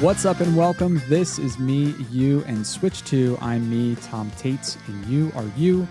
What's up and welcome. This is me, you, and Switch 2. I'm me, Tom Tates, and you are you.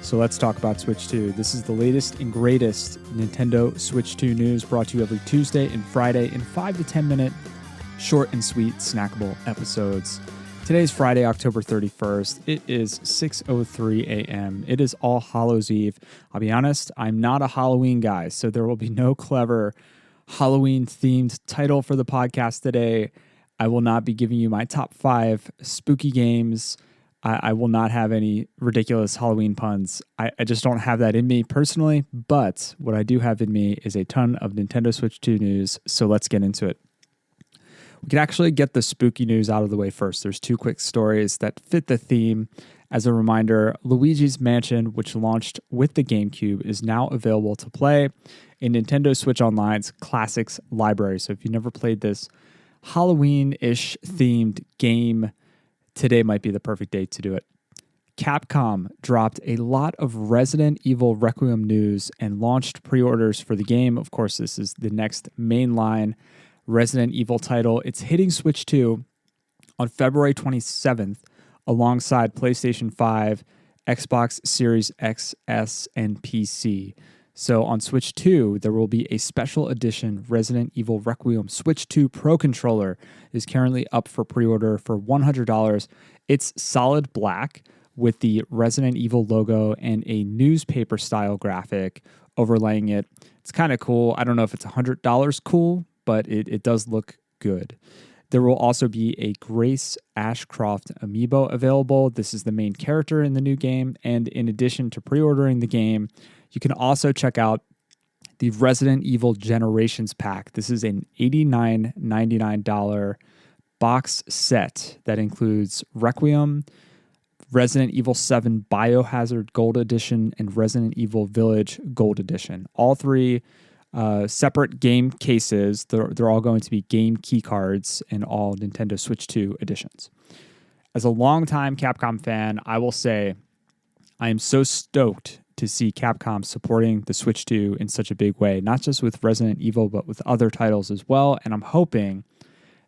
So let's talk about Switch 2. This is the latest and greatest Nintendo Switch 2 news brought to you every Tuesday and Friday in 5 to 10 minute short and sweet snackable episodes. Today's Friday, October 31st. It is 6:03 a.m. It is All Hallows Eve. I'll be honest, I'm not a Halloween guy, so there will be no clever Halloween-themed title for the podcast today. I will not be giving you my top 5 spooky games. I will not have any ridiculous Halloween puns. I just don't have that in me personally, but what I do have in me is a ton of Nintendo Switch 2 news, so let's get into it. We can actually get the spooky news out of the way first. There's 2 quick stories that fit the theme. As a reminder, Luigi's Mansion, which launched with the GameCube, is now available to play in Nintendo Switch Online's Classics library. So if you never played this Halloween-ish themed game, today might be the perfect day to do it. Capcom dropped a lot of Resident Evil Requiem news and launched pre-orders for the game. Of course, this is the next mainline Resident Evil title. It's hitting Switch 2 on February 27th alongside PlayStation 5, Xbox Series X, S, and PC. So on Switch 2, there will be a special edition Resident Evil Requiem Switch 2 Pro Controller. It is currently up for pre-order for $100. It's solid black with the Resident Evil logo and a newspaper-style graphic overlaying it. It's kind of cool. I don't know if it's $100 cool, but it does look good. There will also be a Grace Ashcroft amiibo available. This is the main character in the new game, and in addition to pre-ordering the game, you can also check out the Resident Evil Generations Pack. This is an $89.99 box set that includes Requiem, Resident Evil 7 Biohazard Gold Edition, and Resident Evil Village Gold Edition. All 3 separate game cases. They're all going to be game key cards in all Nintendo Switch 2 editions. As a longtime Capcom fan, I will say I am so stoked to see Capcom supporting the Switch 2 in such a big way, not just with Resident Evil, but with other titles as well. And I'm hoping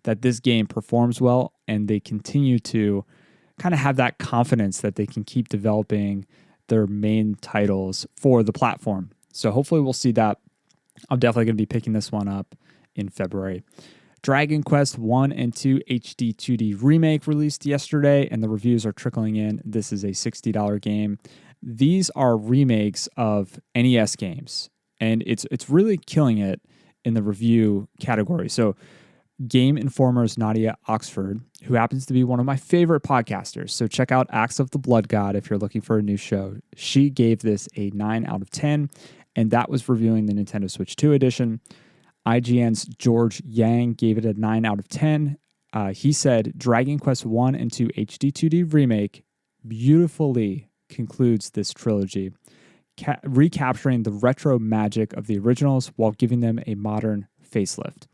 that this game performs well and they continue to kind of have that confidence that they can keep developing their main titles for the platform. So hopefully we'll see that. I'm definitely going to be picking this one up in February. Dragon Quest 1 and 2 HD 2D Remake released yesterday, and the reviews are trickling in. This is a $60 game. These are remakes of NES games, and it's really killing it in the review category. So Game Informer's Nadia Oxford, who happens to be one of my favorite podcasters, so check out Acts of the Blood God if you're looking for a new show. She gave this a 9 out of 10, and that was reviewing the Nintendo Switch 2 edition. IGN's George Yang gave it a 9 out of 10. He said, Dragon Quest 1 and 2 HD 2D Remake beautifully concludes this trilogy, recapturing the retro magic of the originals while giving them a modern facelift.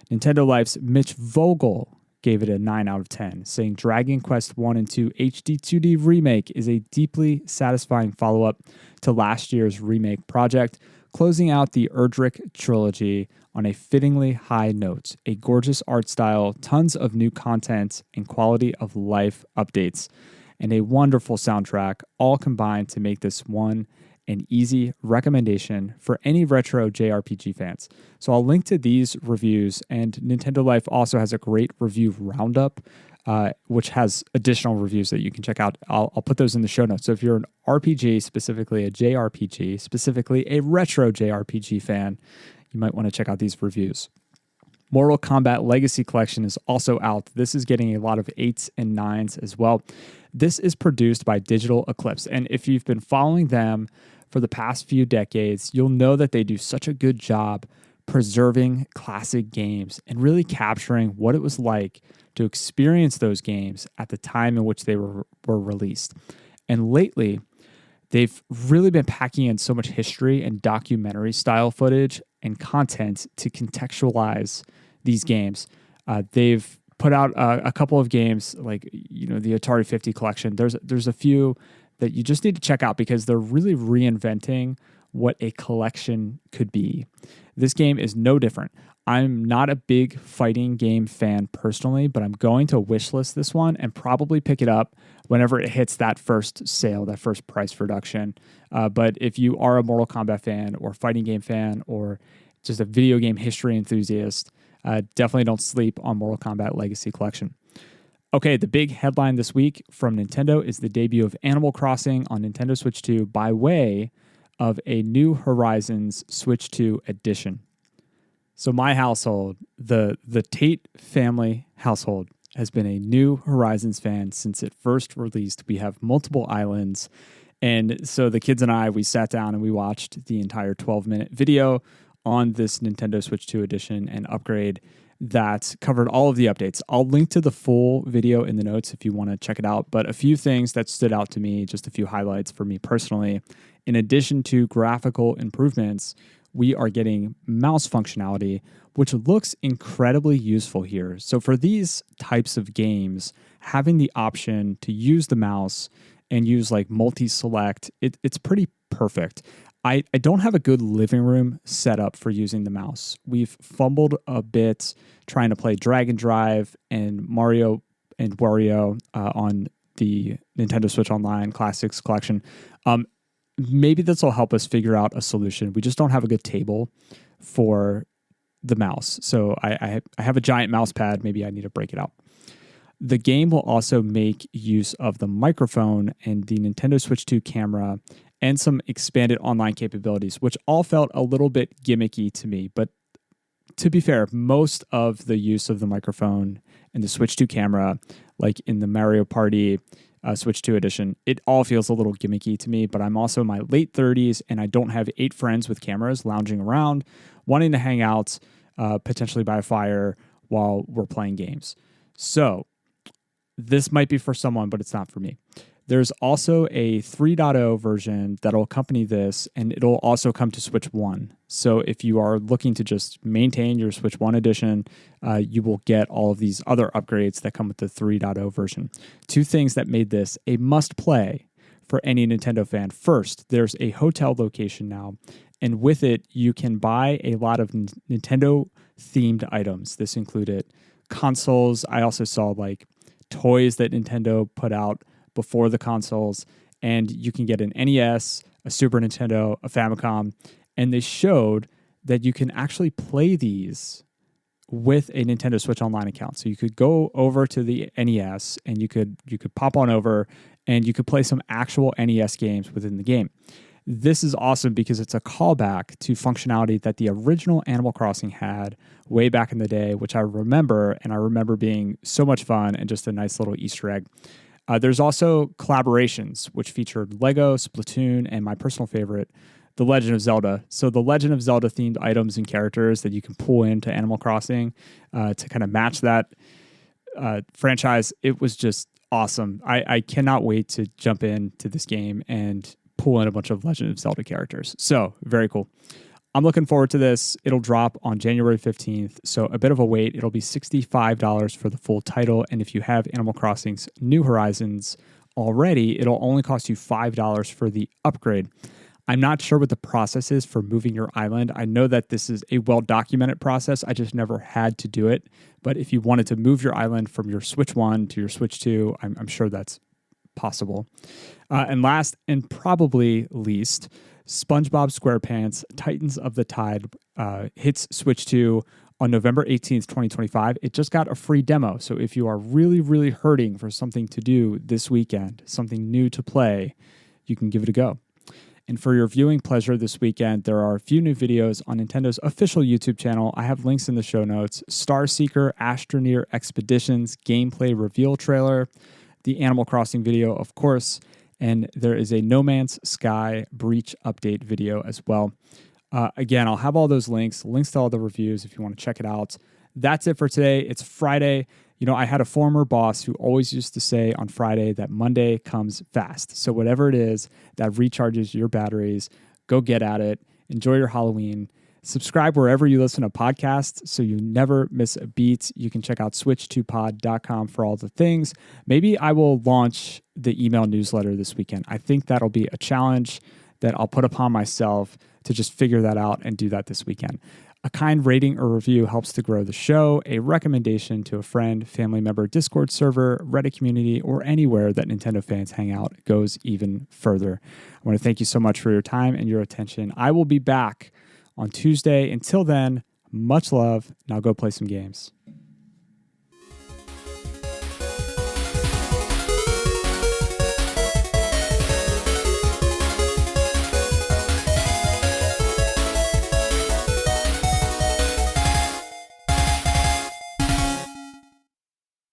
Nintendo Life's Mitch Vogel gave it a 9 out of 10, saying Dragon Quest 1 and 2 HD 2D Remake is a deeply satisfying follow-up to last year's remake project, closing out the Erdrick trilogy on a fittingly high note, a gorgeous art style, tons of new content, and quality of life updates, and a wonderful soundtrack, all combined to make this one an easy recommendation for any retro JRPG fans. So I'll link to these reviews, and Nintendo Life also has a great review roundup, which has additional reviews that you can check out. I'll put those in the show notes. So if you're an RPG, specifically a JRPG, specifically a retro JRPG fan, you might want to check out these reviews. Mortal Kombat Legacy Collection is also out. This is getting a lot of 8s and 9s as well. This is produced by Digital Eclipse, and if you've been following them for the past few decades, you'll know that they do such a good job preserving classic games and really capturing what it was like to experience those games at the time in which they were released. And lately, they've really been packing in so much history and documentary style footage and content to contextualize these games. They've put out a couple of games like, the Atari 50 collection. There's a few that you just need to check out because they're really reinventing what a collection could be. This game is no different. I'm not a big fighting game fan personally, but I'm going to wishlist this one and probably pick it up whenever it hits that first sale, that first price reduction. But if you are a Mortal Kombat fan or fighting game fan or just a video game history enthusiast, definitely don't sleep on Mortal Kombat Legacy Collection. Okay, the big headline this week from Nintendo is the debut of Animal Crossing on Nintendo Switch 2 by way of a New Horizons Switch 2 edition. So my household, the Tate family household, has been a New Horizons fan since it first released. We have multiple islands. And so the kids and I, we sat down and we watched the entire 12-minute video on this Nintendo Switch 2 edition and upgrade that covered all of the updates. I'll link to the full video in the notes if you want to check it out. But a few things that stood out to me, just a few highlights for me personally. In addition to graphical improvements, we are getting mouse functionality, which looks incredibly useful here. So for these types of games, having the option to use the mouse and use like multi-select, it's pretty perfect. I don't have a good living room set up for using the mouse. We've fumbled a bit trying to play Dragon Drive and Mario and Wario on the Nintendo Switch Online Classics Collection. Maybe this will help us figure out a solution. We just don't have a good table for the mouse. So I have a giant mouse pad. Maybe I need to break it out. The game will also make use of the microphone and the Nintendo Switch 2 camera and some expanded online capabilities, which all felt a little bit gimmicky to me. But to be fair, most of the use of the microphone and the Switch 2 camera, like in the Mario Party Switch 2 edition, it all feels a little gimmicky to me. But I'm also in my late 30s and I don't have 8 friends with cameras lounging around, wanting to hang out potentially by a fire while we're playing games. So this might be for someone, but it's not for me. There's also a 3.0 version that'll accompany this, and it'll also come to Switch 1. So if you are looking to just maintain your Switch 1 edition, you will get all of these other upgrades that come with the 3.0 version. 2 things that made this a must-play for any Nintendo fan. First, there's a hotel location now, and with it, you can buy a lot of Nintendo-themed items. This included consoles. I also saw like toys that Nintendo put out before the consoles, and you can get an NES, a Super Nintendo, a Famicom, and they showed that you can actually play these with a Nintendo Switch Online account. So you could go over to the NES and you could pop on over and you could play some actual NES games within the game. This is awesome because it's a callback to functionality that the original Animal Crossing had way back in the day, which I remember, and I remember being so much fun and just a nice little Easter egg. There's also collaborations, which featured Lego, Splatoon, and my personal favorite, The Legend of Zelda. So the Legend of Zelda themed items and characters that you can pull into Animal Crossing to kind of match that franchise. It was just awesome. I cannot wait to jump into this game and pull in a bunch of Legend of Zelda characters. So very cool. I'm looking forward to this. It'll drop on January 15th, so a bit of a wait. It'll be $65 for the full title, and if you have Animal Crossing's New Horizons already, it'll only cost you $5 for the upgrade. I'm not sure what the process is for moving your island. I know that this is a well-documented process. I just never had to do it, but if you wanted to move your island from your Switch 1 to your Switch 2, I'm sure that's possible. And last, and probably least, SpongeBob SquarePants Titans of the Tide hits Switch 2 on November 18th, 2025. It just got a free demo. So if you are really, really hurting for something to do this weekend, something new to play, you can give it a go. And for your viewing pleasure this weekend, there are a few new videos on Nintendo's official YouTube channel. I have links in the show notes. STARSEEKER Astroneer Expeditions gameplay reveal trailer, the Animal Crossing video, of course, and there is a No Man's Sky Breach update video as well. Again, I'll have all those links to all the reviews if you want to check it out. That's it for today. It's Friday. You know, I had a former boss who always used to say on Friday that Monday comes fast. So whatever it is that recharges your batteries, go get at it. Enjoy your Halloween. Subscribe wherever you listen to podcasts so you never miss a beat. You can check out switch2pod.com for all the things. Maybe I will launch the email newsletter this weekend. I think that'll be a challenge that I'll put upon myself to just figure that out and do that this weekend. A kind rating or review helps to grow the show. A recommendation to a friend, family member, Discord server, Reddit community, or anywhere that Nintendo fans hang out goes even further. I want to thank you so much for your time and your attention. I will be back on Tuesday. Until then, much love, and I'll go play some games.